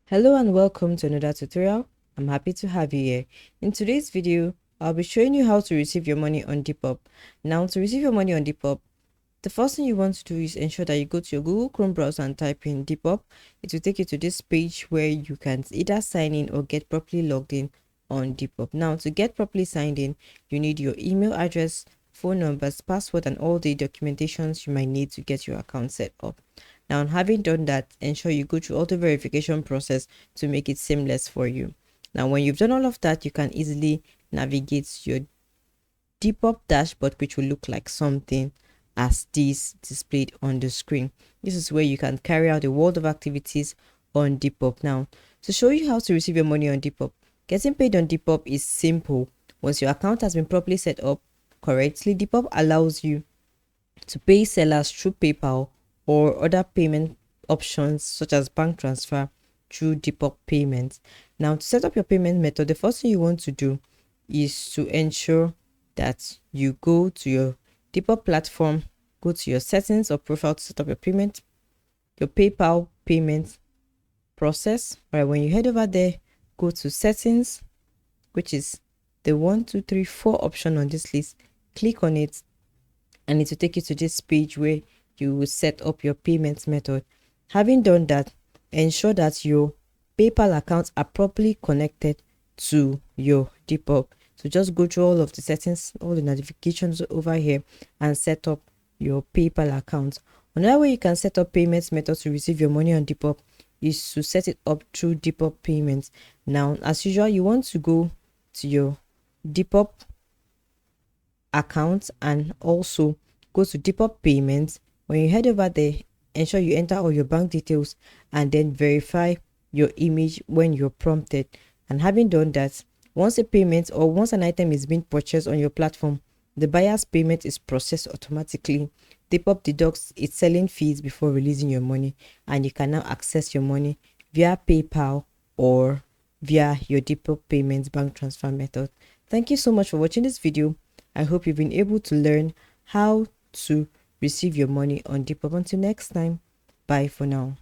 Hello and welcome to another tutorial. I'm happy to have you here. In today's video, I'll be showing you how to receive your money on Depop. Now, to receive your money on Depop, the first thing you want to do is ensure that you go to your Google Chrome browser and type in Depop. It will take you to this page where you can either sign in or get properly logged in on Depop. Now, to get properly signed in, you need your email address, phone numbers, password, and all the documentations you might need to get your account set up. Now, having done that, ensure you go through all the verification process to make it seamless for you. Now, when you've done all of that, you can easily navigate your Depop dashboard, which will look like something as this displayed on the screen. This is where you can carry out a world of activities on Depop. Now, to show you how to receive your money on Depop, getting paid on Depop is simple. Once your account has been properly set up correctly, Depop allows you to pay sellers through PayPal or other payment options such as bank transfer through Depop payments. Now, to set up your payment method, the first thing you want to do is to ensure that you go to your Depop platform, go to your settings or profile to set up your PayPal payment process. All right, when you head over there, go to settings, which is the 1, 2, 3, 4 option on this list. Click on it and it will take you to this page where you will set up your payment method. Having done that, ensure that your PayPal accounts are properly connected to your Depop. So just go through all of the settings, all the notifications over here, and set up your PayPal account. Another way you can set up payments method to receive your money on Depop is to set it up through Depop payments. Now, as usual, you want to go to your Depop account and also go to Depop payments. When you head over there, ensure you enter all your bank details and then verify your image when you're prompted. And having done that, once a payment or once an item is being purchased on your platform, the buyer's payment is processed automatically. Depop deducts its selling fees before releasing your money, and you can now access your money via PayPal or via your Depop payments bank transfer method. Thank you so much for watching this video. I hope you've been able to learn how to receive your money on Depop. Until next time, bye for now.